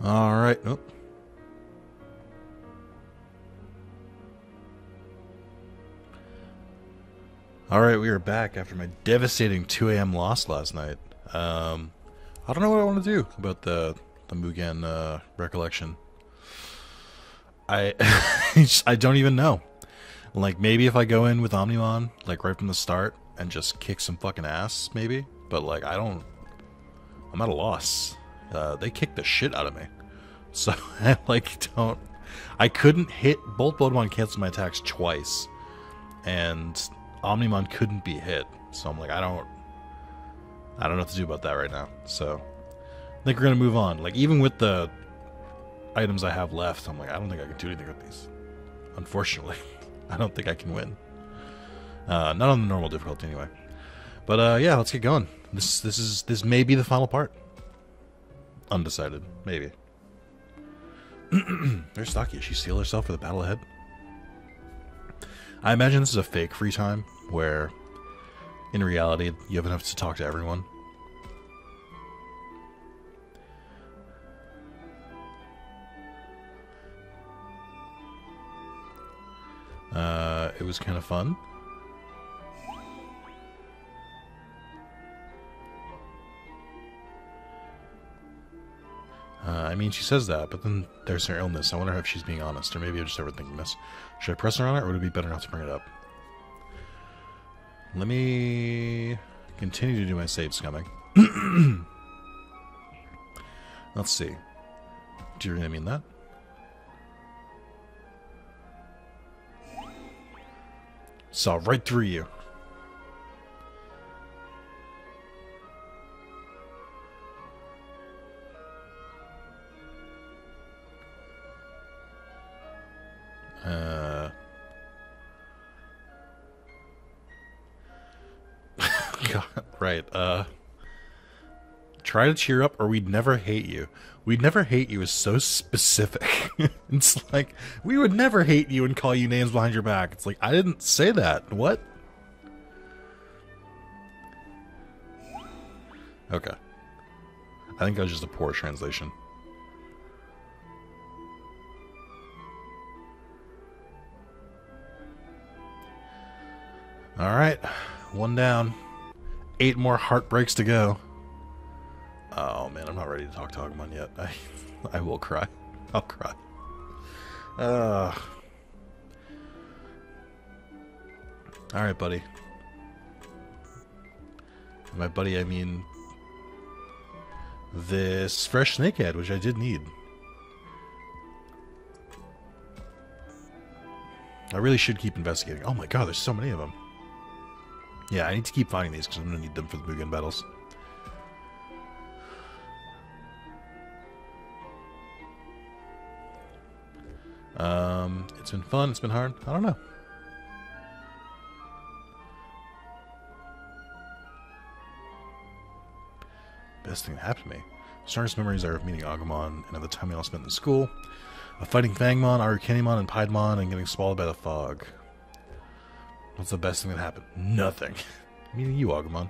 Alright. Oh. Alright, we are back after my devastating 2 a.m. loss last night. I don't know what I want to do about the Mugen recollection. I I don't even know. Like, maybe if I go in with Omnimon, like, right from the start, and just kick some fucking ass, maybe? But, like, I'm at a loss. They kicked the shit out of me. So, I, like, don't... I couldn't hit... Both Bodemon canceled my attacks twice. And Omnimon couldn't be hit. So I'm like, I don't know what to do about that right now. So, I think we're gonna move on. Like, even with the items I have left, I'm like, I don't think I can do anything with these. Unfortunately. I don't think I can win. Not on the normal difficulty anyway. But yeah, let's get going. This may be the final part. Undecided, maybe. There's Staki. She sealed herself for the battle ahead. I imagine this is a fake free time where, in reality, you have enough to talk to everyone. It was kind of fun. I mean, she says that, but then there's her illness. I wonder if she's being honest, or maybe I'm just overthinking this. Should I press her on it, or would it be better not to bring it up? Let me continue to do my save scumming. Let's see. Do you really mean that? Saw right through you. God, right, try to cheer up or we'd never hate you. We'd never hate you is so specific. It's like, we would never hate you and call you names behind your back. It's like, I didn't say that. What? Okay. I think that was just a poor translation. Alright. One down. 8 more heartbreaks to go. Oh man, I'm not ready to talk to Agumon yet. I will cry. I'll cry. Alright, buddy. By buddy, I mean this fresh snakehead, which I did need. I really should keep investigating. Oh my god, there's so many of them. Yeah, I need to keep finding these because I'm going to need them for the Mugen battles. It's been fun, it's been hard. I don't know. Best thing that happened to me. Strongest memories are of meeting Agumon and of the time we all spent in school. Of fighting Fangmon, Arukenimon, and Piedmon and getting swallowed by the fog. What's the best thing that happened? Nothing. Meeting you, Agumon.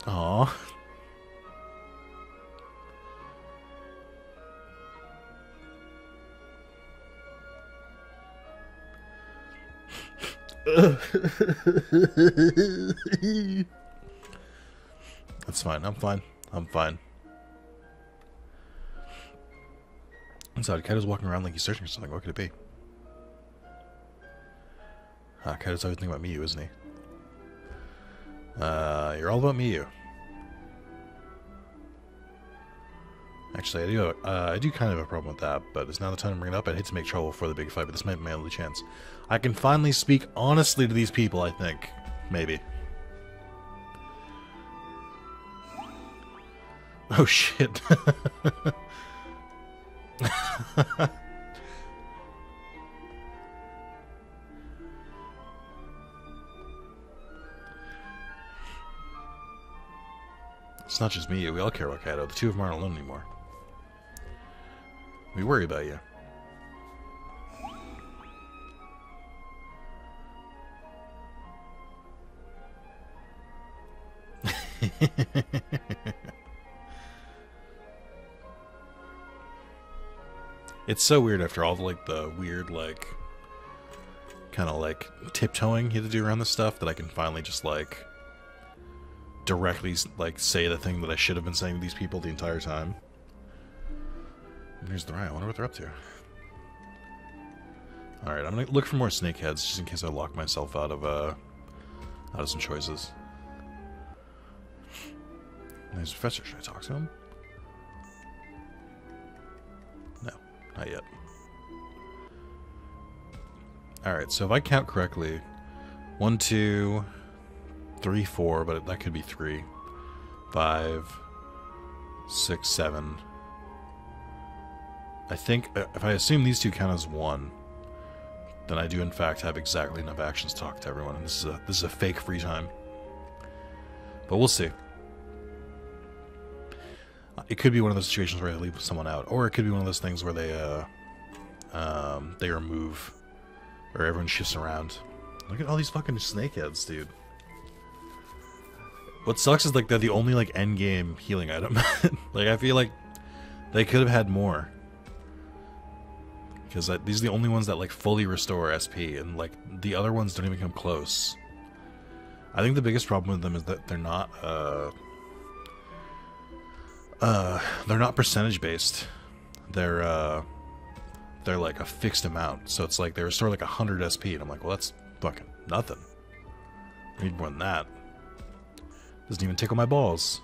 Aww. That's fine. I'm fine. I'm fine. Inside, Kaido's walking around like he's searching for something. What could it be? Kaido's always thinking about Miyu, isn't he? You're all about Miyu. Actually, I do kind of have a problem with that, but it's not the time to bring it up. I'd hate to make trouble before the big fight, but this might be my only chance. I can finally speak honestly to these people, I think. Maybe. Oh, shit. It's not just me, we all care about Kaido. The two of them aren't alone anymore. We worry about you. It's so weird after all the, like, the weird, like, kind of, like, tiptoeing you have to do around this stuff that I can finally just, like, directly, like, say the thing that I should have been saying to these people the entire time. And here's the riot. I wonder what they're up to. Alright, I'm gonna look for more snakeheads just in case I lock myself out of some choices. There's a professor. Should I talk to him? No, not yet. Alright, so if I count correctly, 1, 2, 3, 4, but that could be 3, 5, 6, 7. I think, if I assume these two count as 1, then I do in fact have exactly enough actions to talk to everyone. And this is a fake free time. But we'll see. It could be one of those situations where I leave someone out, or it could be one of those things where they remove, or everyone shifts around. Look at all these fucking snakeheads, dude. What sucks is, like, they're the only, like, end game healing item. Like, I feel like they could have had more, because these are the only ones that, like, fully restore SP, and, like, the other ones don't even come close. I think the biggest problem with them is that they're not percentage based. They're like a fixed amount. So it's like they restore like 100 SP, and I'm like, well, that's fucking nothing. I need more than that. Doesn't even tickle my balls.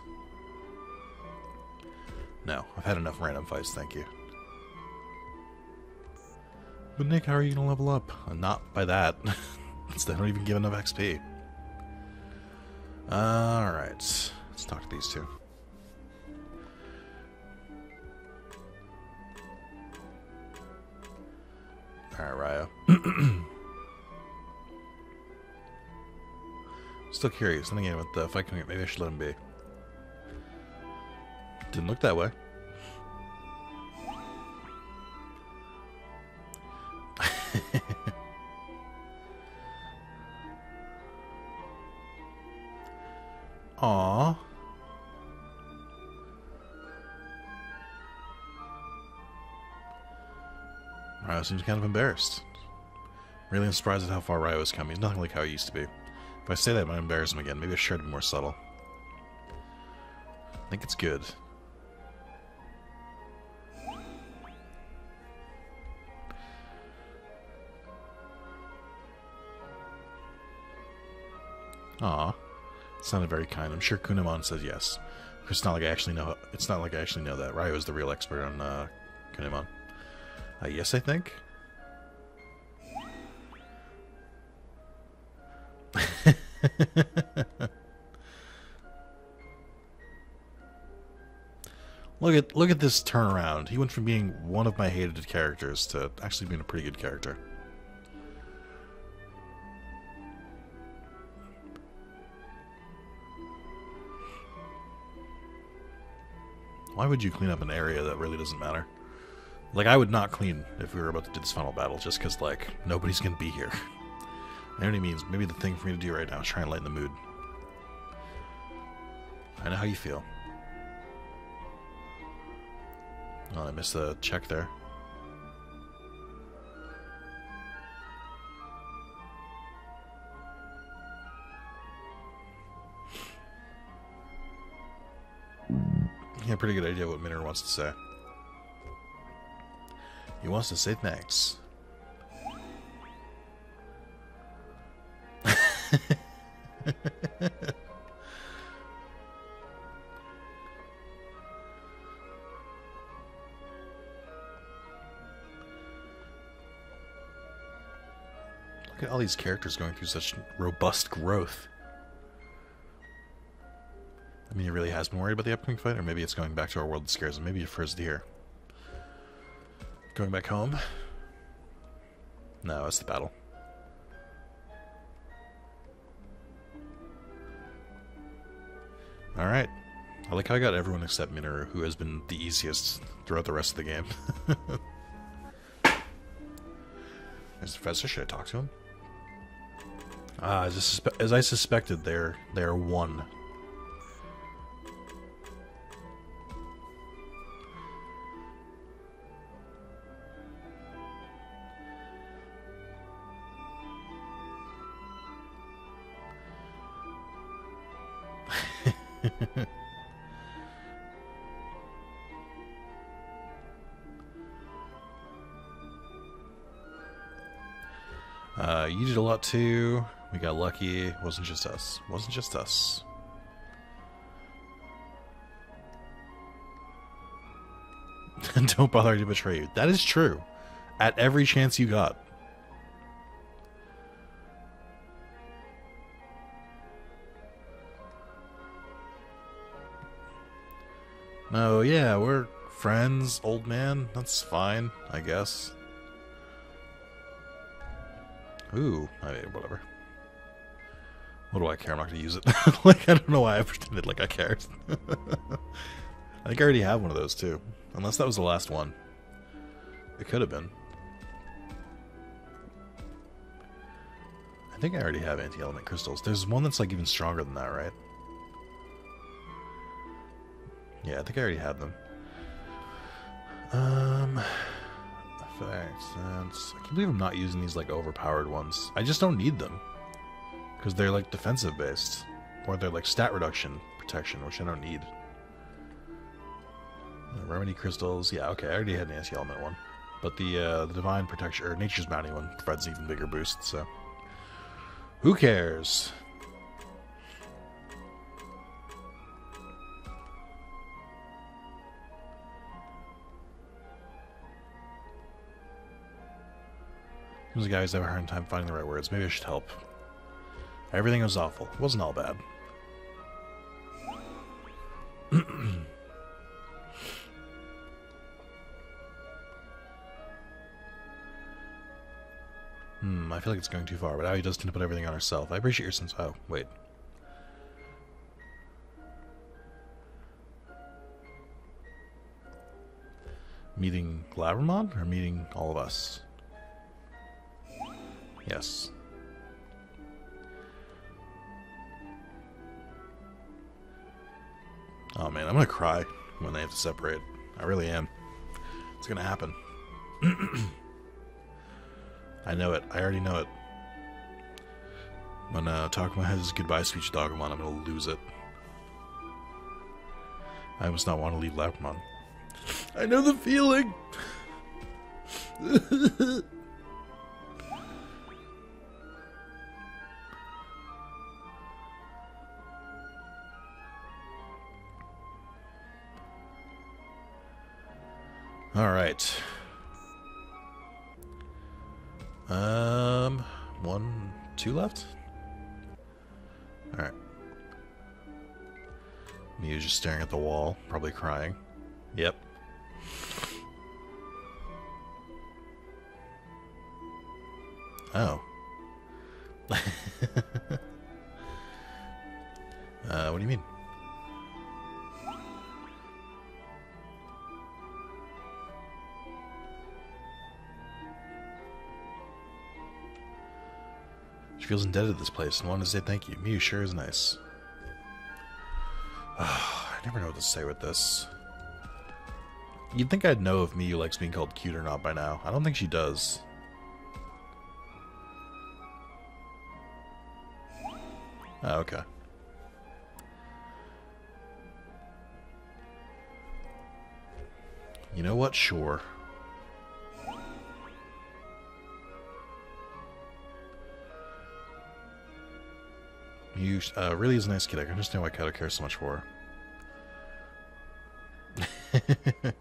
No, I've had enough random fights, thank you. But Nick, how are you gonna level up? Not by that. They don't even give enough XP. Alright, let's talk to these two. Alright, Ryo. Still curious. Then again, with the fight coming up, maybe I should let him be. Didn't look that way. Aww. Ryo seems kind of embarrassed. Really, I'm surprised at how far Ryo is coming. He's nothing like how he used to be. If I say that, I might embarrass him again. Maybe I should be more subtle. I think it's good. Aw, sounded very kind. I'm sure Kunimon says yes. It's not like I actually know. It's not like I actually know that. Ryo is the real expert on Kunimon. Yes, I think. Look at this turnaround. He went from being one of my hated characters to actually being a pretty good character. Why would you clean up an area that really doesn't matter? Like, I would not clean if we were about to do this final battle, just because, like, nobody's gonna be here. I know what he means. Maybe the thing for me to do right now is try and lighten the mood. I know how you feel. Oh, I missed the check there. Yeah, pretty good idea what Minner wants to say. He wants to say thanks. Look at all these characters going through such robust growth. I mean, he really has been worried about the upcoming fight, or maybe it's going back to our world that scares him. Maybe he prefers to hear. Going back home? No, it's the battle. Alright. I like how I got everyone except Minoru, who has been the easiest throughout the rest of the game. There's the professor. Should I talk to him? As I suspected, they're one. You did a lot too. We got lucky. It wasn't just us. Wasn't just us. Don't bother to betray you. That is true. At every chance you got. No, yeah, we're friends, old man. That's fine, I guess. Ooh, I mean, whatever. What do I care? I'm not gonna use it. Like, I don't know why I pretended like I cared. I think I already have one of those, too. Unless that was the last one. It could have been. I think I already have anti-element crystals. There's one that's, like, even stronger than that, right? Yeah, I think I already had them. Effects. I can't believe I'm not using these, like, overpowered ones. I just don't need them. Because they're, like, defensive-based. Or they're, like, stat reduction protection, which I don't need. Remedy crystals. Yeah, okay, I already had an anti-element one. But the divine protection, or nature's bounty one, provides an even bigger boost, so... Who cares? There's a guy who's having a hard time finding the right words. Maybe I should help. Everything was awful. It wasn't all bad. I feel like it's going too far, but Abby does tend to put everything on herself. I appreciate your sense. Oh, wait. Meeting Glavramon or meeting all of us? Yes. Oh man, I'm gonna cry when they have to separate. I really am. It's gonna happen. I know it. I already know it. When Takuma has his goodbye speech to Dogomon, I'm gonna lose it. I must not want to leave Lapramon. I know the feeling! Alright. 1, 2 left? Alright. Miu's just staring at the wall, probably crying. Yep. Oh. What do you mean? She feels indebted to this place and wanted to say thank you. Miu sure is nice. I never know what to say with this. You'd think I'd know if Miu likes being called cute or not by now. I don't think she does. Oh, okay. You know what? Sure. You really is a nice kid. I can understand why Kato cares so much for her.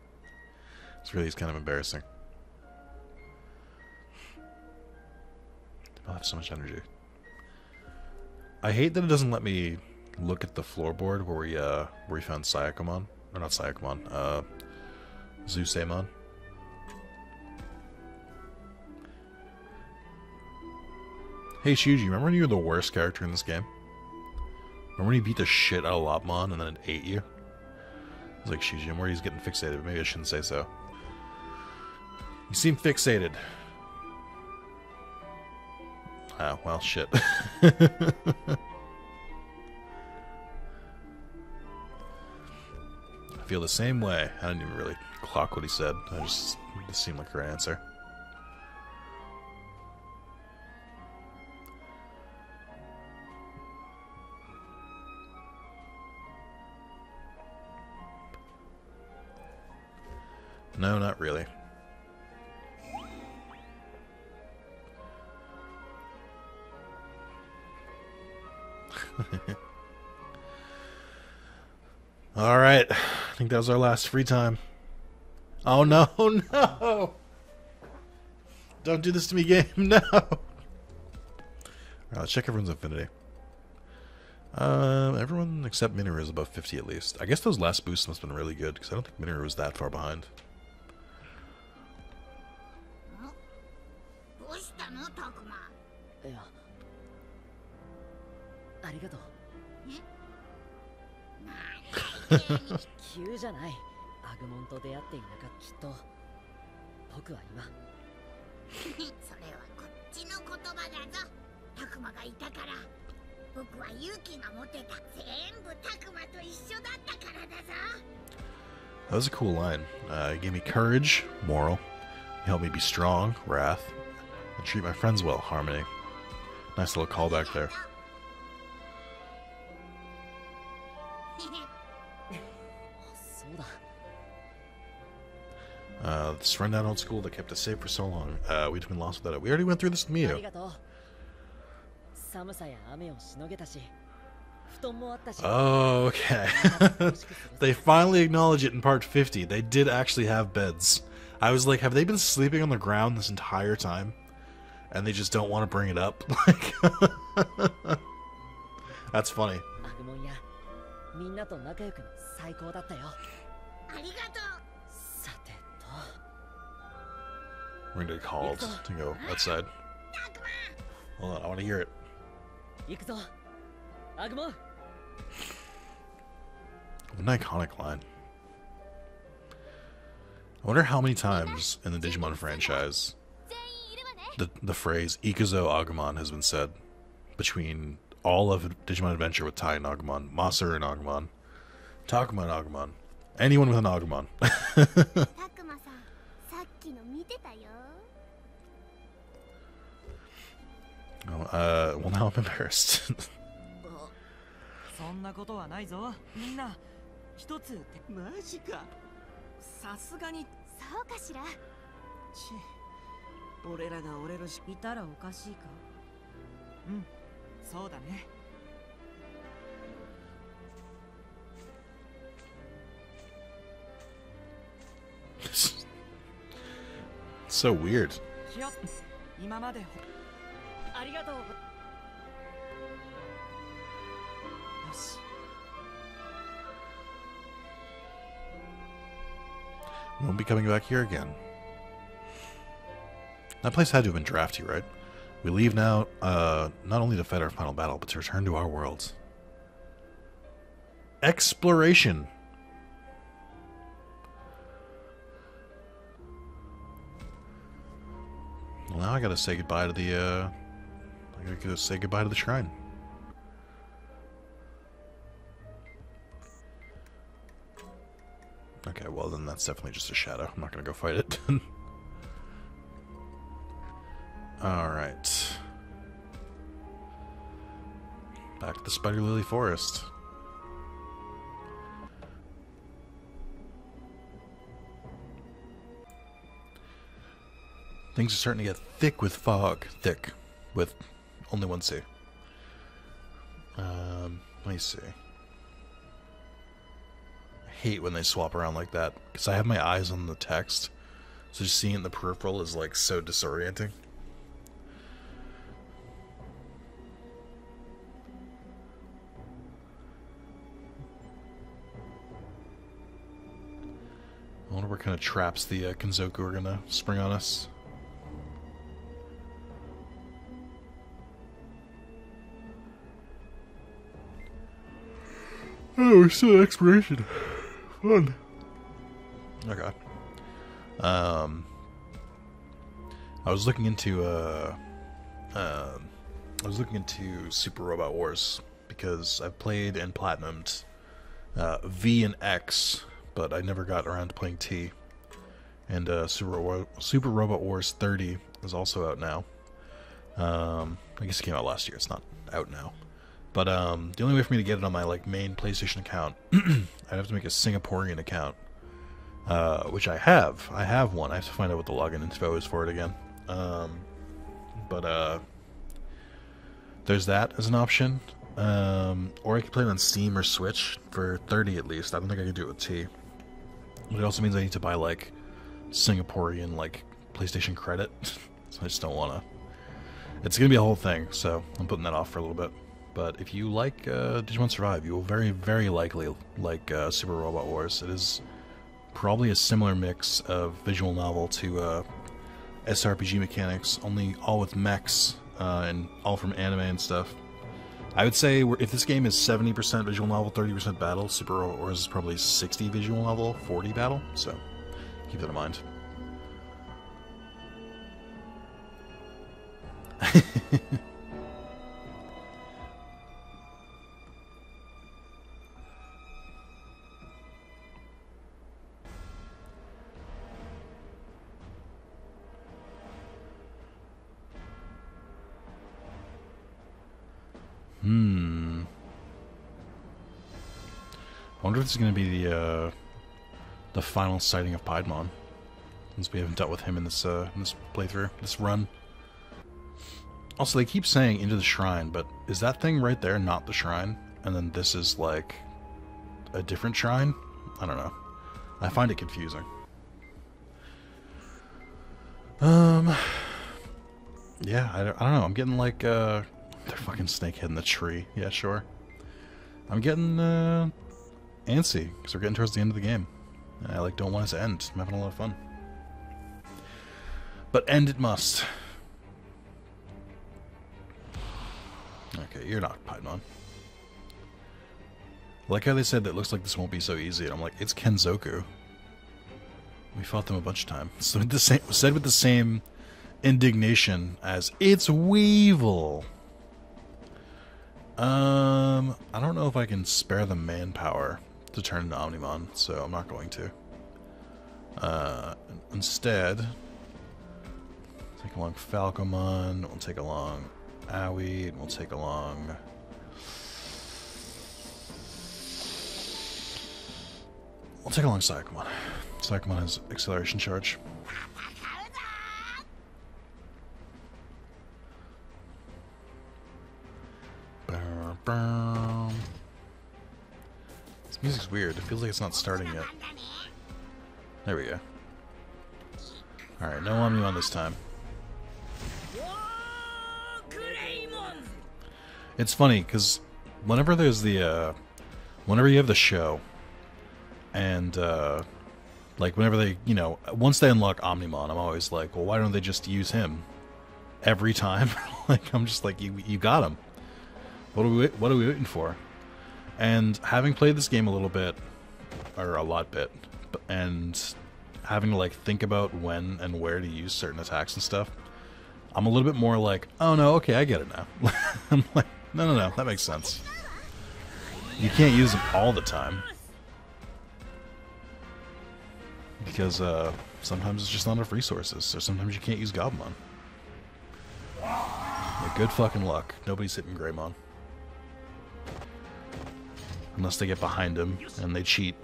It's really kind of embarrassing. I'll have so much energy. I hate that it doesn't let me look at the floorboard where we found Sayakomon. Or not Sayakomon, Zuseimon. Hey Shuji, remember when you were the worst character in this game? Remember when you beat the shit out of Lopmon and then it ate you? I was like, Shuji, I'm worried he's getting fixated, but maybe I shouldn't say so. You seem fixated. Oh, well, shit. I feel the same way. I didn't even really clock what he said. It just seemed like her answer. No, not really. Alright. I think that was our last free time. Oh no, no! Don't do this to me, game. No! Alright, let's check everyone's affinity. Everyone except Minoru is above 50 at least. I guess those last boosts must have been really good, because I don't think Minoru was that far behind. That was a cool line. He gave me courage, moral. He helped me be strong, wrath, and treat my friends well, harmony. Nice little callback there. This rundown old school that kept us safe for so long. We'd been lost without it. We already went through this with Mio. Oh, okay. They finally acknowledge it in part 50. They did actually have beds. I was like, have they been sleeping on the ground this entire time? And they just don't want to bring it up? Like, that's funny. We're gonna get called to go outside. Hold on, I want to hear it. What an iconic line. I wonder how many times in the Digimon franchise the phrase Ikuzo Agumon has been said between all of Digimon Adventure with Tai and Agumon, Masaru and Agumon, Takuma and Agumon, anyone with an Agumon. Well, now I'm embarrassed. So weird. We won't be coming back here again. That place had to have been drafty, right? We leave now, not only to fight our final battle, but to return to our world. Exploration! Well, now I gotta say goodbye to the, I gotta say goodbye to the shrine. Okay, well then that's definitely just a shadow. I'm not gonna go fight it. Alright. Back to the Spider Lily Forest. Things are starting to get thick with fog. Thick. With only one C. Let me see. I hate when they swap around like that, because I have my eyes on the text, so just seeing it in the peripheral is like so disorienting. I wonder what kind of traps the Kenzoku are gonna spring on us. Oh, we're still in exploration. Fun. Okay. I was looking into Super Robot Wars because I've played and platinumed V and X, but I never got around to playing T. And Super Robot Wars 30 is also out now. I guess it came out last year. It's not out now. But the only way for me to get it on my main PlayStation account, I'd have to make a Singaporean account. which I have. I have one. I have to find out what the login info is for it again. But there's that as an option. Or I could play it on Steam or Switch for 30 at least. I don't think I could do it with T. But it also means I need to buy, like, Singaporean, like, PlayStation credit. So I just don't want to. It's going to be a whole thing, so I'm putting that off for a little bit. But if you like Digimon Survive, you will very, very likely like Super Robot Wars. It is probably a similar mix of visual novel to SRPG mechanics, only all with mechs and all from anime and stuff. I would say if this game is 70% visual novel, 30% battle, Super Robot Wars is probably 60 visual novel, 40 battle, so keep that in mind. I wonder if this is going to be the final sighting of Piedmon, since we haven't dealt with him in this playthrough, this run. Also, they keep saying into the shrine, but is that thing right there not the shrine? And then this is like a different shrine? I don't know. I find it confusing. Yeah, I don't know. I'm getting like they're fucking snakehead in the tree. Yeah, sure. I'm getting antsy because we're getting towards the end of the game. And I like don't want it to end. I'm having a lot of fun. But end it must. Okay, you're not Piedmon. I like how they said that it looks like this won't be so easy. And I'm like, it's Kenzoku. We fought them a bunch of times. So the same, said with the same indignation as it's Weevil. I don't know if I can spare the manpower to turn into Omnimon, so I'm not going to. Instead, take along Falcomon, we'll take along Owie, and we'll take along Psychomon. Psychomon has acceleration charge. This music's weird. It feels like it's not starting yet. There we go. Alright, no Omnimon this time. It's funny, because whenever there's the, whenever you have the show, and, like, whenever they, you know, once they unlock Omnimon, I'm always like, well, why don't they just use him every time? Like, I'm just like, you got him. What are we waiting for? And having played this game a little bit, or a lot bit, and having to, like, think about when and where to use certain attacks and stuff, I'm a little bit more like, oh no, okay, I get it now. I'm like, no, that makes sense. You can't use them all the time. Because, sometimes it's just not enough resources, or sometimes you can't use Gobamon. Yeah, good fucking luck. Nobody's hitting Greymon. Unless they get behind him, and they cheat.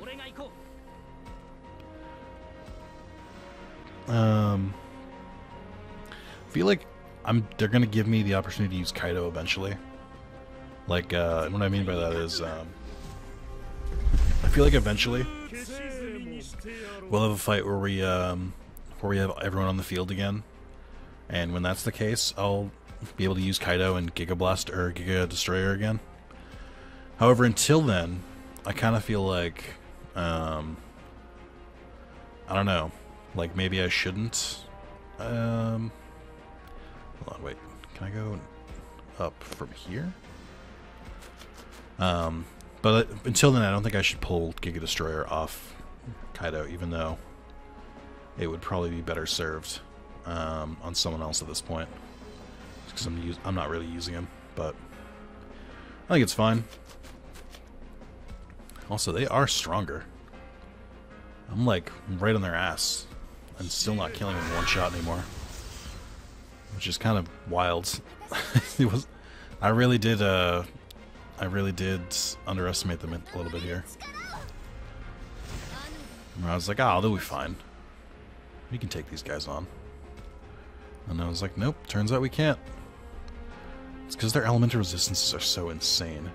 I feel like they're gonna give me the opportunity to use Kaido eventually. Like, what I mean by that is, I feel like eventually we'll have a fight where we have everyone on the field again, and when that's the case, I'll be able to use Kaido and Giga Blast or Giga Destroyer again. However, until then, I kind of feel like, I don't know, like maybe I shouldn't. Hold on, wait, can I go up from here? But until then, I don't think I should pull Giga Destroyer off Kaido, even though it would probably be better served on someone else at this point, because I'm not really using him. But I think it's fine. Also, they are stronger. I'm like right on their ass and still not killing them in one shot anymore, which is kind of wild. It was. I really did underestimate them a little bit here. And I was like, oh, they'll be fine. We can take these guys on. And I was like, nope, turns out we can't. It's because their elemental resistances are so insane.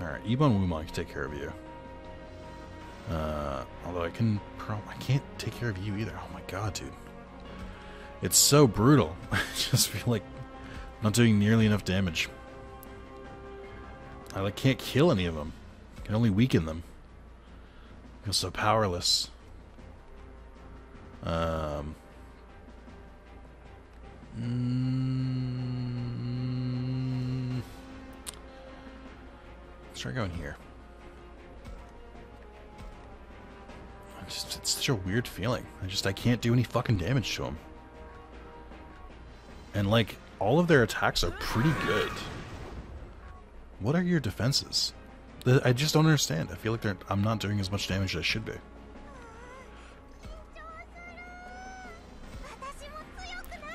Alright, Ebon Wumon can take care of you. Although I can't take care of you either. Oh my god, dude. It's so brutal. I just feel like I'm not doing nearly enough damage. I like can't kill any of them. I can only weaken them. I feel so powerless. Let's try going here. It's such a weird feeling. I can't do any fucking damage to them. And like, all of their attacks are pretty good. What are your defenses? I just don't understand. I feel like I'm not doing as much damage as I should be.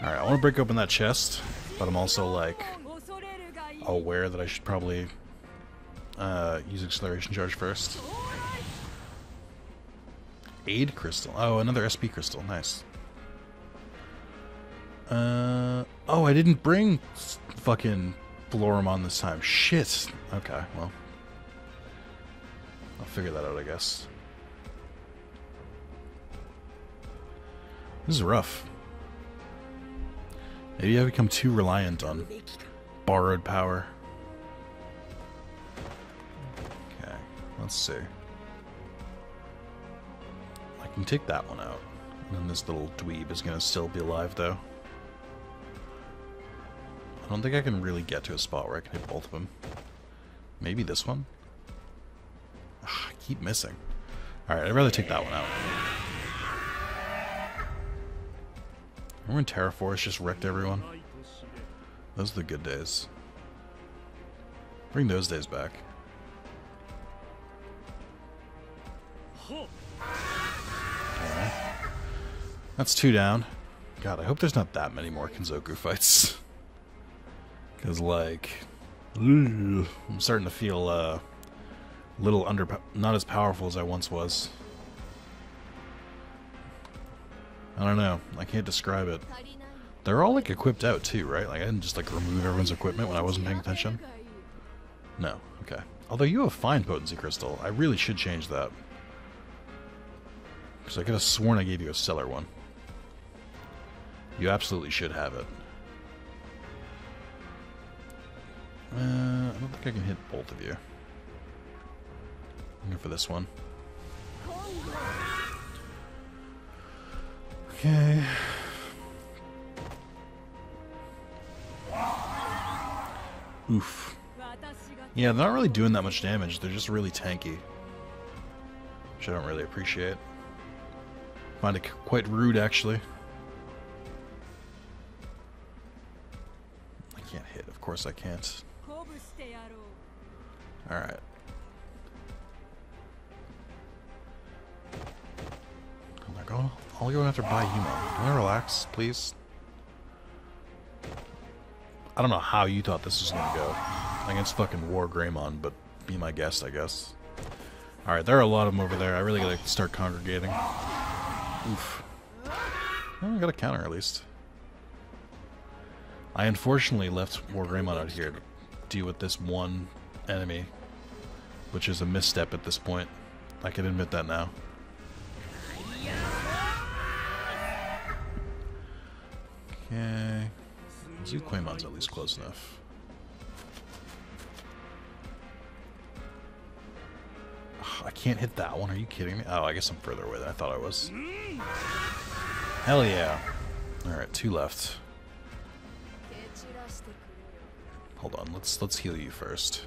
Alright, I want to break open that chest, but I'm also like aware that I should probably use acceleration charge first. Aid crystal. Oh, another SP crystal. Nice. Oh, I didn't bring fucking Floramon this time. Shit. Okay, well. I'll figure that out, I guess. This is rough. Maybe I've become too reliant on borrowed power. Okay, let's see. I can take that one out. And then this little dweeb is going to still be alive, though. I don't think I can really get to a spot where I can hit both of them. Maybe this one? Ugh, I keep missing. Alright, I'd rather take that one out. Remember when Terra Force just wrecked everyone? Those are the good days. Bring those days back. Alright. That's 2 down. God, I hope there's not that many more Kenzoku fights. Because, like, I'm starting to feel a little not as powerful as I once was. I don't know. I can't describe it. They're all, like, equipped out, too, right? Like, I didn't just, like, remove everyone's equipment when I wasn't paying attention. No. Okay. Although you have fine potency crystal. I really should change that. Because I could have sworn I gave you a stellar one. You absolutely should have it. I don't think I can hit both of you. I'm going for this one. Okay. Oof. Yeah, they're not really doing that much damage. They're just really tanky. Which I don't really appreciate. Find it quite rude, actually. I can't hit. Of course I can't. Alright. Oh my god. I'll go after Bai Yumo. Do you want to relax, please? I don't know how you thought this was gonna go against fucking War Greymon, but be my guest, I guess. Alright, there are a lot of them over there. I really gotta start congregating. Oof. Well, I got a counter, at least. I unfortunately left War Greymon out here to deal with this one enemy, which is a misstep at this point. I can admit that now. Okay. Zuquemon's at least close enough. Ugh, I can't hit that one. Are you kidding me? Oh, I guess I'm further away than I thought I was. Hell yeah. Alright, 2 left. Hold on, let's heal you first.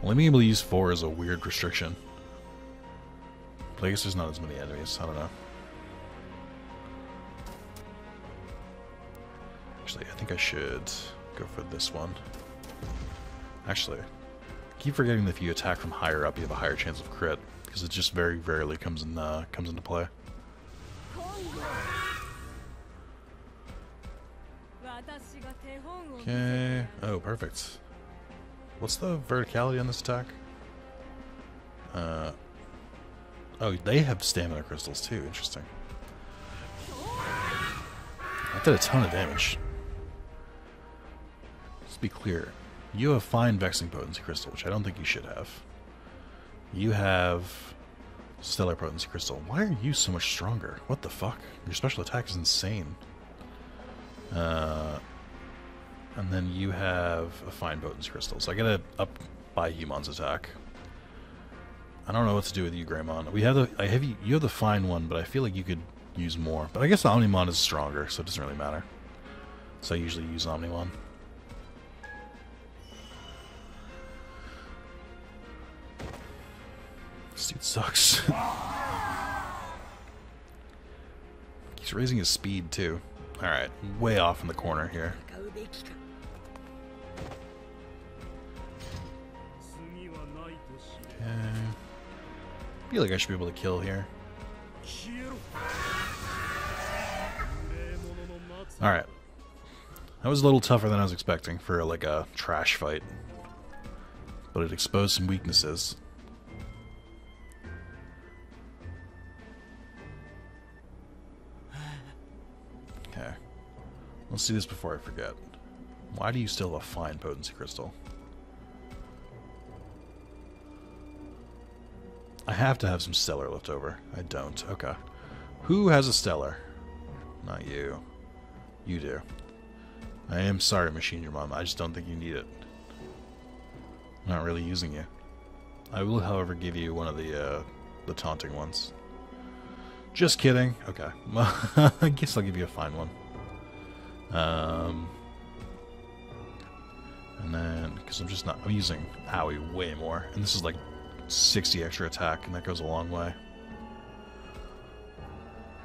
Only being able to use 4 is a weird restriction. But I guess there's not as many enemies. I don't know. Actually, I think I should go for this one. Actually, I keep forgetting that if you attack from higher up, you have a higher chance of crit, because it just very rarely comes into play. Okay. Oh, perfect. What's the verticality on this attack? Oh, they have stamina crystals too. Interesting. That did a ton of damage. Let's be clear. You have fine Vexing Potency Crystal, which I don't think you should have. You have Stellar Potency Crystal. Why are you so much stronger? What the fuck? Your special attack is insane. And then you have a fine Potency Crystal. So I gotta up Humon's attack. I don't know what to do with you, Greymon. We have you have the fine one, but I feel like you could use more. But I guess the Omnimon is stronger, so it doesn't really matter. So I usually use Omnimon. This dude sucks. He's raising his speed too. Alright, way off in the corner here. Okay. I feel like I should be able to kill here. Alright. That was a little tougher than I was expecting for like a trash fight. But it exposed some weaknesses. Okay. Let's do this before I forget. Why do you still have a fine potency crystal? I have to have some stellar left over. I don't. Okay. Who has a stellar? Not you. You do. I am sorry, Machine Your Mom. I just don't think you need it. I'm not really using you. I will, however, give you one of the taunting ones. Just kidding. Okay. Well, I guess I'll give you a fine one. And then, because I'm just not... I'm using Owie way more. And this is like 60 extra attack, and that goes a long way.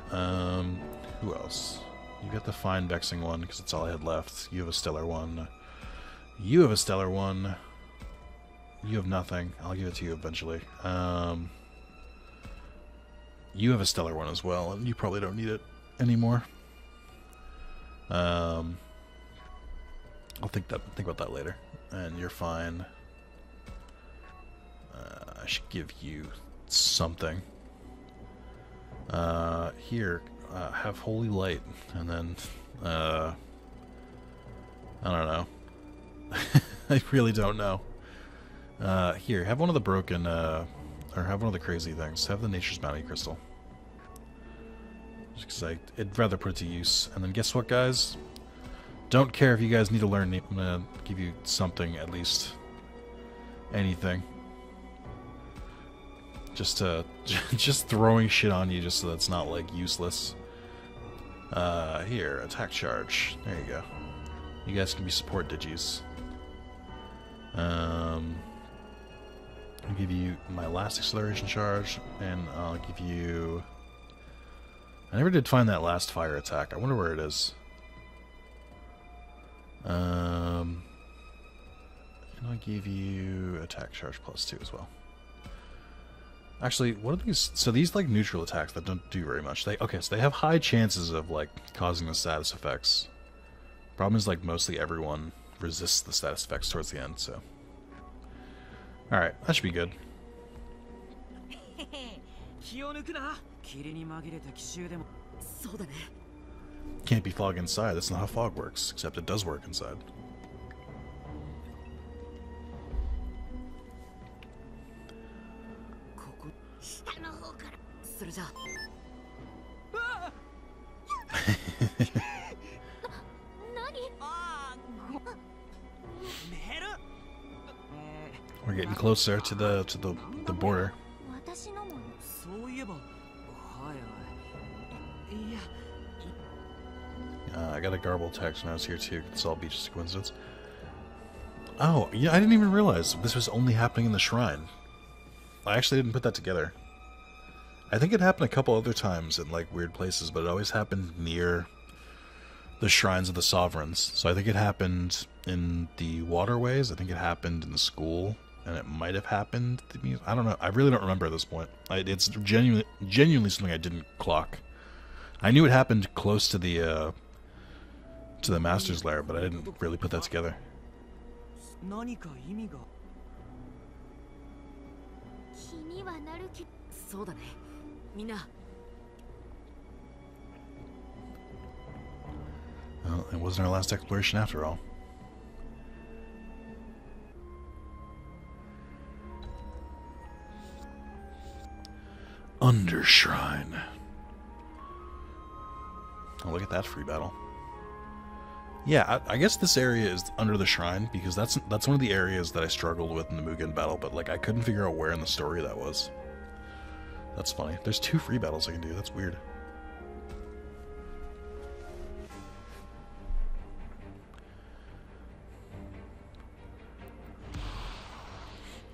Who else? You got the fine vexing one, because that's all I had left. You have a stellar one. You have a stellar one. You have nothing. I'll give it to you eventually. You have a stellar one as well, and you probably don't need it anymore. I'll think about that later. And you're fine. I should give you something. Here, have Holy Light, and then, I don't know. I really don't know. Here, have one of the broken, or have one of the crazy things. Have the Nature's Bounty Crystal. Just because I'd rather put it to use. And then guess what, guys? Don't care if you guys need to learn. I'm gonna give you something, at least. Anything. Just just throwing shit on you just so that's not, like, useless. Here, attack charge. There you go. You guys can be support digis. I'll give you my last acceleration charge, and I'll give you... I never did find that last fire attack. I wonder where it is. And I'll give you attack charge +2 as well. Actually, what are these? So these, like, neutral attacks that don't do very much. Okay, so they have high chances of, like, causing the status effects. Problem is, like, mostly everyone resists the status effects towards the end, so... Alright, that should be good. Can't be fog inside. That's not how fog works. Except it does work inside. We're getting closer to the border. I got a garble text when I was here too. It's all be just a coincidence. Oh, yeah, I didn't even realize this was only happening in the shrine. I actually didn't put that together. I think it happened a couple other times in, like, weird places, but it always happened near the shrines of the sovereigns. So I think it happened in the waterways. I think it happened in the school, and it might have happened. I don't know. I really don't remember at this point. It's genuinely something I didn't clock. I knew it happened close to the Master's Lair, but I didn't really put that together. Well, it wasn't our last exploration after all. Undershrine. Oh, look at that free battle. Yeah, I guess this area is under the shrine because that's one of the areas that I struggled with in the Mugen battle, but like I couldn't figure out where in the story that was. That's funny. There's 2 free battles I can do. That's weird.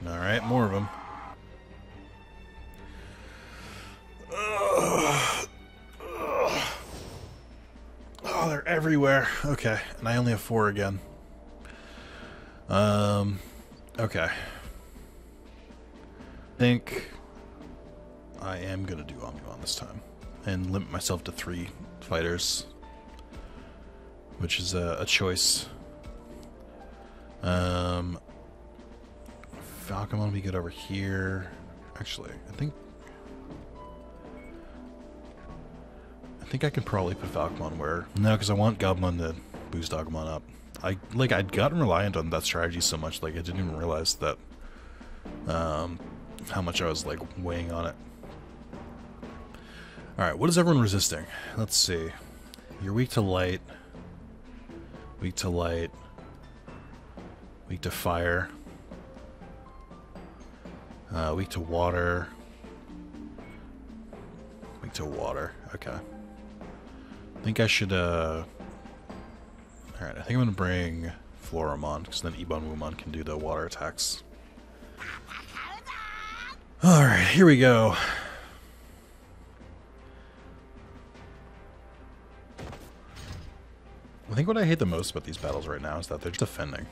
All right, more of them. Oh, they're everywhere. Okay, and I only have 4 again. Okay. I think I am gonna do Omnimon this time and limit myself to 3 fighters, which is a choice. Falcon will be good over here. Actually, I think I can probably put Falcon where... No, because I want Gabumon to boost Agumon up. I'd gotten reliant on that strategy so much, like I didn't even realize that how much I was like weighing on it. Alright, what is everyone resisting? Let's see. You're weak to light. Weak to light. Weak to fire. Weak to water. Weak to water. Okay. I think I should, Alright, I think I'm gonna bring Floramon, because then Ibonwumon can do the water attacks. Alright, here we go. I think what I hate the most about these battles right now is that they're just defending.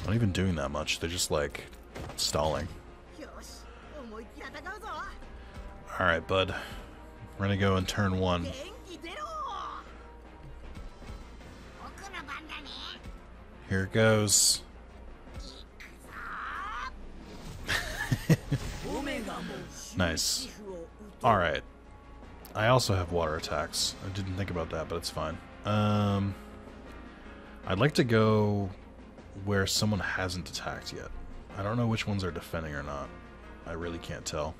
Not even doing that much, they're just like stalling. Alright, bud. We're gonna go in turn 1. Here it goes. Nice. Alright. I also have water attacks. I didn't think about that, but it's fine. I'd like to go where someone hasn't attacked yet. I don't know which ones are defending or not. I really can't tell.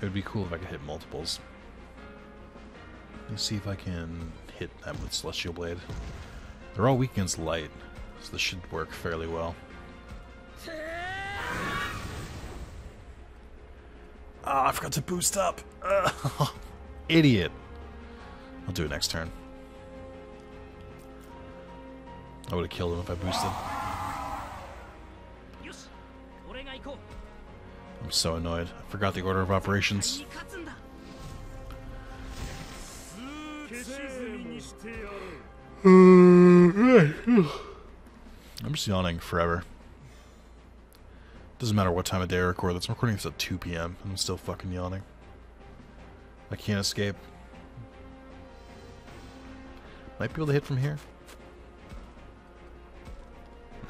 It would be cool if I could hit multiples. Let's see if I can hit them with Celestial Blade. They're all weak against light, so this should work fairly well. Ah, I forgot to boost up! Idiot! I'll do it next turn. I would have killed him if I boosted. I'm so annoyed. I forgot the order of operations. I'm just yawning forever. Doesn't matter what time of day I record this. I'm recording this at 2 p.m. and I'm still fucking yawning. I can't escape. Might be able to hit from here.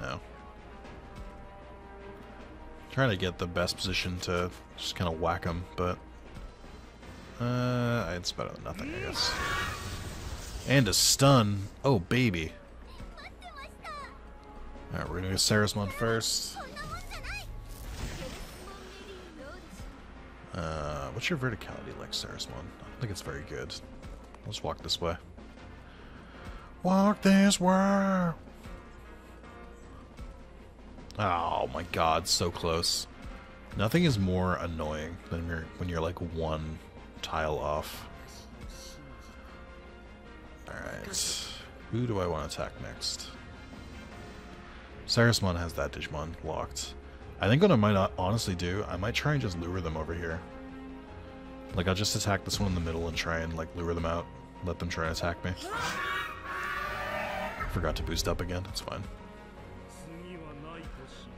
No. Trying to get the best position to just kind of whack him, but it's better than nothing, I guess. And a stun. Oh, baby. Alright, we're gonna go Sarismon first. What's your verticality like, Sarismon? I don't think it's very good. Let's walk this way. Walk this way! Oh my god, so close. Nothing is more annoying than when you're like 1 tile off. Alright. Who do I want to attack next? Sarismon has that Digimon locked. I think what I might honestly do, I might try and just lure them over here. Like, I'll just attack this one in the middle and try and, like, lure them out. Let them try and attack me. Forgot to boost up again. That's fine.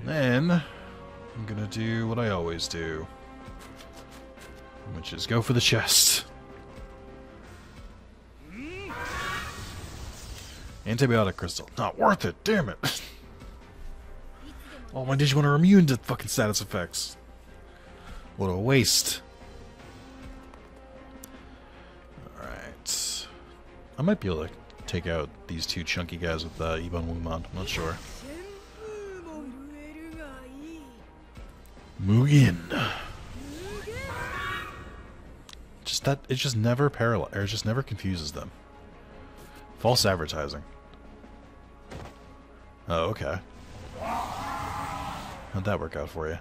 Then, I'm gonna do what I always do. Which is go for the chest. Antibiotic crystal. Not worth it, damn it. All my Digimon are immune to fucking status effects. What a waste. Alright. I might be able to take out these two chunky guys with Ebon Wumon. I'm not sure. Mugen. Just that it just never or it just never confuses them. False advertising. Oh, okay. How'd that work out for you?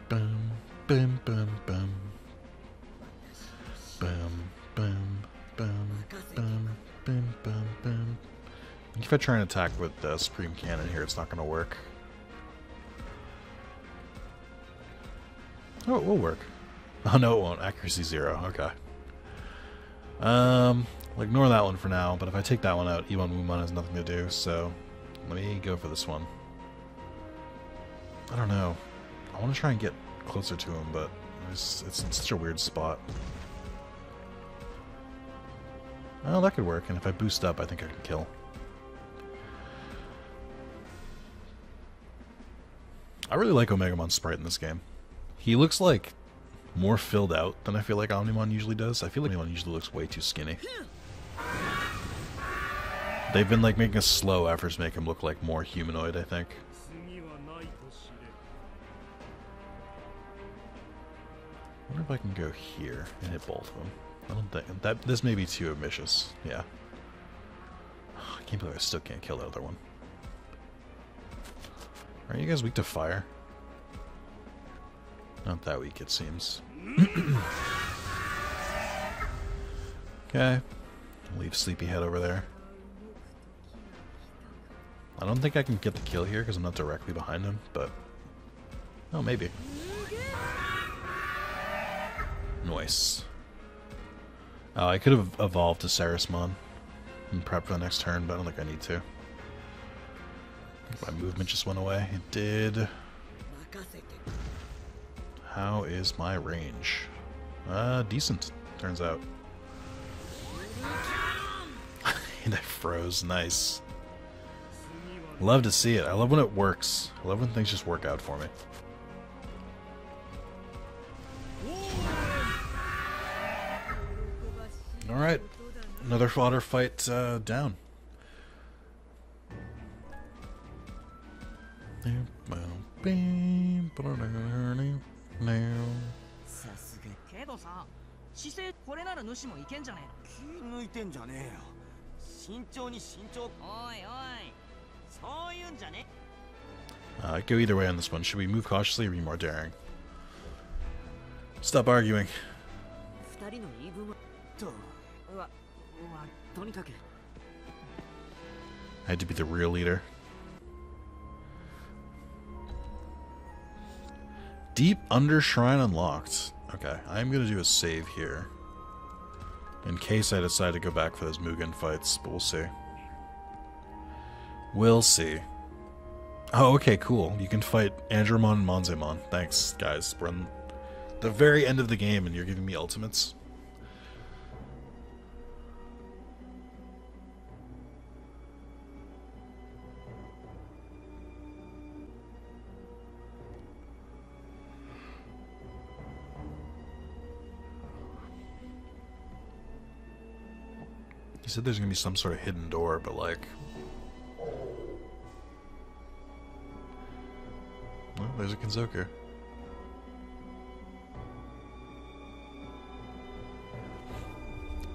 Boom, boom, boom, boom. Boom, boom, boom, boom, boom, boom, boom. If I try and attack with the Supreme Cannon here, it's not going to work. Oh, it will work. Oh, no, it won't. Accuracy 0. Okay. I'll ignore that one for now, but if I take that one out, Ebon Wumon has nothing to do, so let me go for this one. I don't know. I want to try and get closer to him, but it's in such a weird spot. Oh, that could work, and if I boost up, I think I can kill. I really like Omegamon's sprite in this game. He looks like more filled out than I feel like Omnimon usually does. I feel like Omnimon usually looks way too skinny. They've been like making a slow effort to make him look like more humanoid, I think. I wonder if I can go here and hit both of them. I don't think that this may be too ambitious. Yeah. I can't believe I still can't kill the other one. Are you guys weak to fire? Not that weak, it seems. Okay. Leave Sleepyhead over there. I don't think I can get the kill here because I'm not directly behind him, but... Oh, maybe. Nice. Oh, I could have evolved to Sarismon and prep for the next turn, but I don't think I need to. I think my movement just went away. It did. How is my range? Decent, turns out. And I froze. Nice. Love to see it. I love when it works. I love when things just work out for me. Alright. Another fodder fight down. Go either way on this one. Should we move cautiously or be more daring? Stop arguing. I had to be the real leader. Deep Under Shrine unlocked. Okay, I'm gonna do a save here. In case I decide to go back for those Mugen fights, but we'll see. We'll see. Oh, okay, cool. You can fight Andromon and Monzemon. Thanks, guys. We're on the very end of the game and you're giving me ultimates. He said there's gonna be some sort of hidden door, but like... Well, there's a Kenzoku.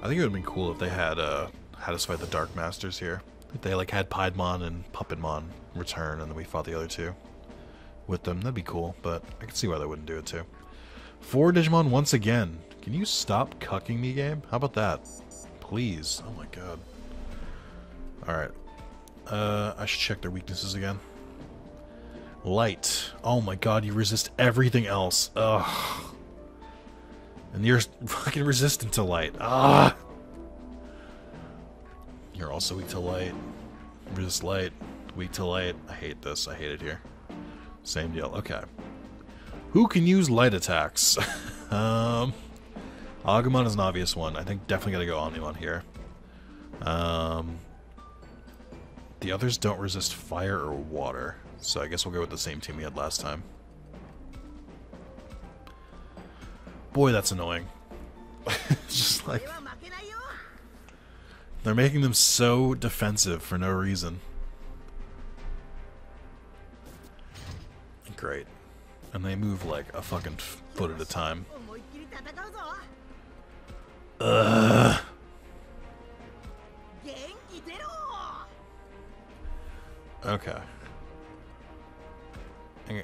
I think it would have been cool if they had us fight the Dark Masters here. If they like had Piedmon and Puppetmon return and then we fought the other two with them, that'd be cool, but I can see why they wouldn't do it too. 4 Digimon once again. Can you stop cucking me, game? How about that? Please. Oh my god. Alright. I should check their weaknesses again. Light. Oh my god, you resist everything else. Ugh. And you're fucking resistant to light. Ah. You're also weak to light. Resist light. Weak to light. I hate this. I hate it here. Same deal. Okay. Who can use light attacks? Agumon is an obvious one. I think definitely gotta go Omnimon here. Um, the others don't resist fire or water, so I guess we'll go with the same team we had last time. Boy, that's annoying. It's just like... they're making them so defensive for no reason. Great. And they move like a fucking foot at a time. Ugh. Okay.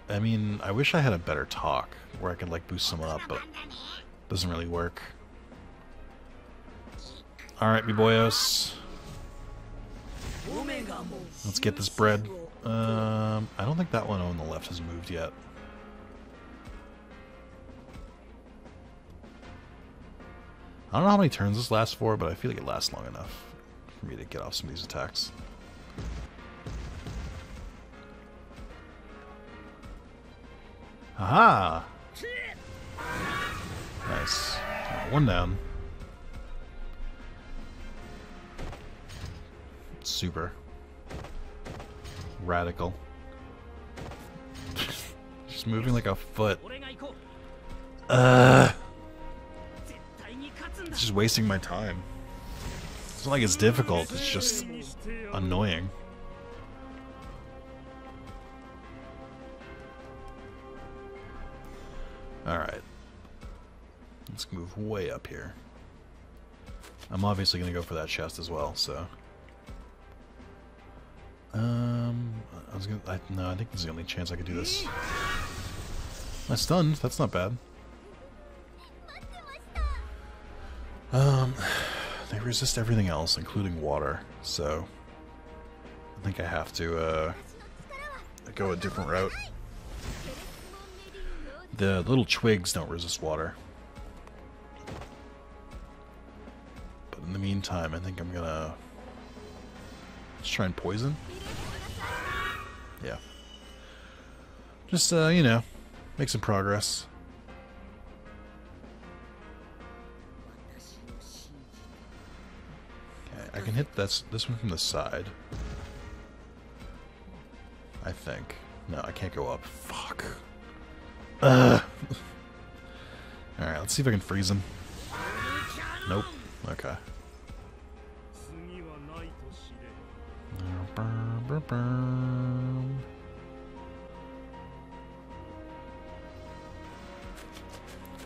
I mean, I wish I had a better talk where I could like boost someone up, but it doesn't really work. Alright, me boyos. Let's get this bread. I don't think that one on the left has moved yet. I don't know how many turns this lasts for, but I feel like it lasts long enough for me to get off some of these attacks. Aha! Nice. One down. Super. Radical. Just moving like a foot. It's just wasting my time. It's not like it's difficult, it's just annoying. Alright. Let's move way up here. I'm obviously going to go for that chest as well, so... no, I think this is the only chance I could do this. I'm stunned, that's not bad. They resist everything else, including water, so... I think I have to, go a different route. The little twigs don't resist water. But in the meantime, I think I'm gonna... just try and poison? Yeah. Just, you know, make some progress. Okay, I can hit this one from the side. I think. No, I can't go up. Fuck. Alright, let's see if I can freeze him. Nope. Okay.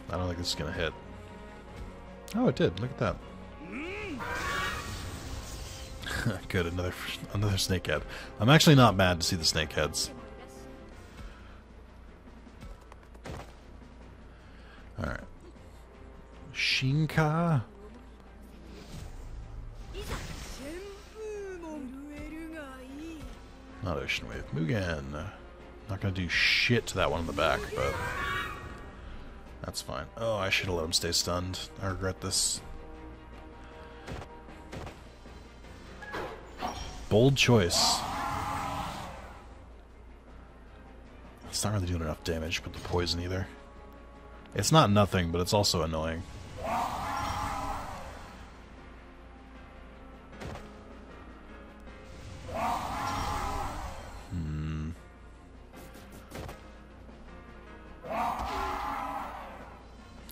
I don't think this is gonna hit. Oh, it did. Look at that. Good, another snakehead. I'm actually not mad to see the snakeheads. Alright. Shinka? Not Ocean Wave. Mugen. Not gonna do shit to that one in the back, but... that's fine. Oh, I should have let him stay stunned. I regret this. Bold choice. It's not really doing enough damage with the poison either. It's not nothing, but it's also annoying.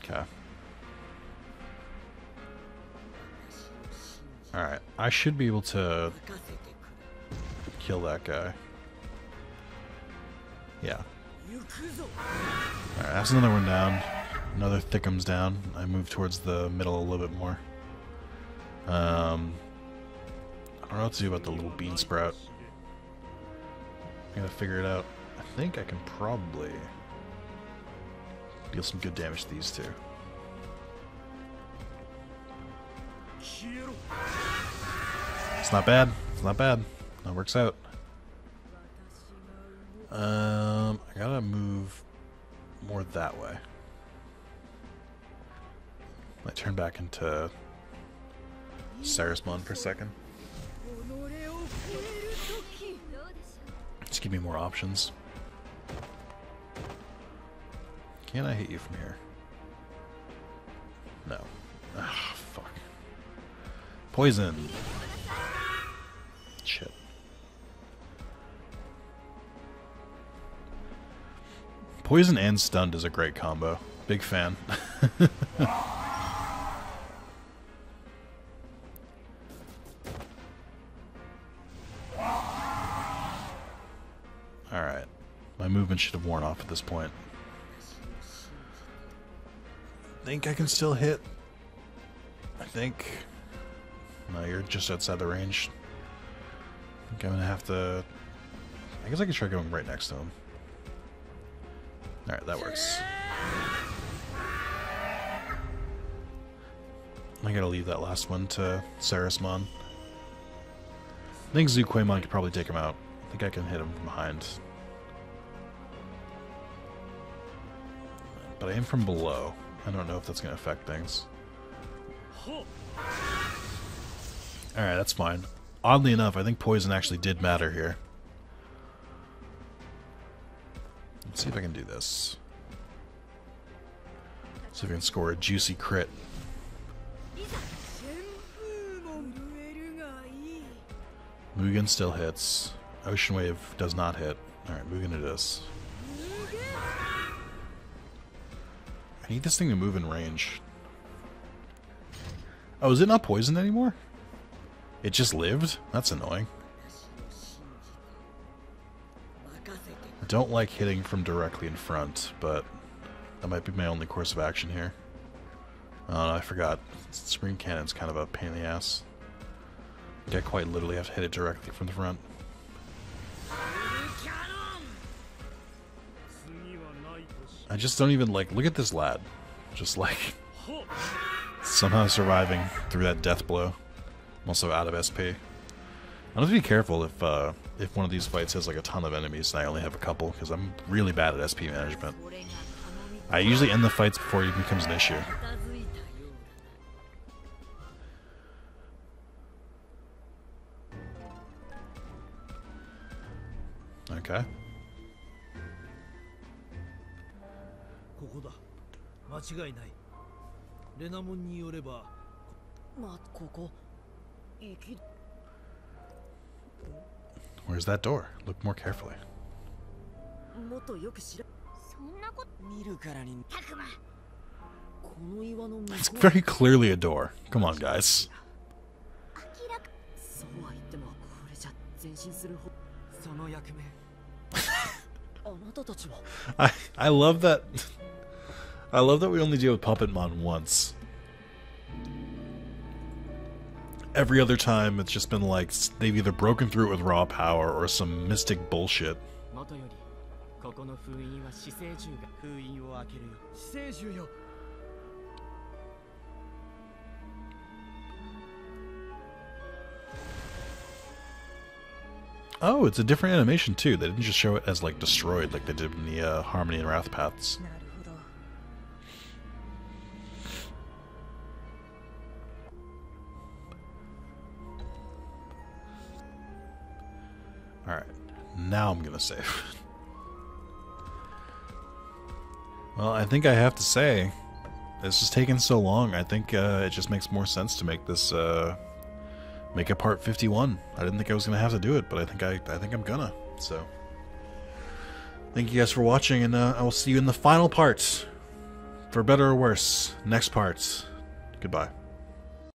Okay. Alright, I should be able to kill that guy. Yeah. Alright, that's another one down. Another thickums down. I move towards the middle a little bit more. I don't know what to do about the little bean sprout. I gotta figure it out. I think I can probably deal some good damage to these two. It's not bad. It's not bad. That works out. I gotta move more that way. I turn back into Sarismon for a second. Just give me more options. Can I hit you from here? No. Ah, fuck. Poison. Poison and stunned is a great combo. Big fan. Alright. My movement should have worn off at this point. I think I can still hit. I think. No, you're just outside the range. I think I'm gonna have to... I guess I can try going right next to him. Alright, that works. I gotta leave that last one to Sarismon. I think Zuquaemon could probably take him out. I think I can hit him from behind. But I am from below. I don't know if that's gonna affect things. Alright, that's fine. Oddly enough, I think poison actually did matter here. Let's see if I can do this. See if I can score a juicy crit. Mugen still hits. Ocean Wave does not hit. Alright, Mugen it is. I need this thing to move in range. Oh, is it not poisoned anymore? It just lived? That's annoying. I don't like hitting from directly in front, but that might be my only course of action here. Oh no, I forgot. Screen Cannon's kind of a pain in the ass. I think I quite literally have to hit it directly from the front. I just don't even like... Look at this lad. Just like... somehow surviving through that death blow. I'm also out of SP. I have to be careful if one of these fights has like a ton of enemies and I only have a couple, because I'm really bad at SP management. I usually end the fights before it even becomes an issue. Okay. Where's that door? Look more carefully. It's very clearly a door. Come on, guys. I love that. I love that we only deal with Puppetmon once. Every other time, it's just been like they've either broken through it with raw power or some mystic bullshit. Oh, it's a different animation too. They didn't just show it as like destroyed like they did in the Harmony and Wrath paths. Alright, now I'm gonna save. Well, I think I have to say, this is taking so long, I think it just makes more sense to make this, make it part 51. I didn't think I was gonna have to do it, but I think I'm gonna, so. Thank you guys for watching, and I will see you in the final part. For better or worse, next part. Goodbye.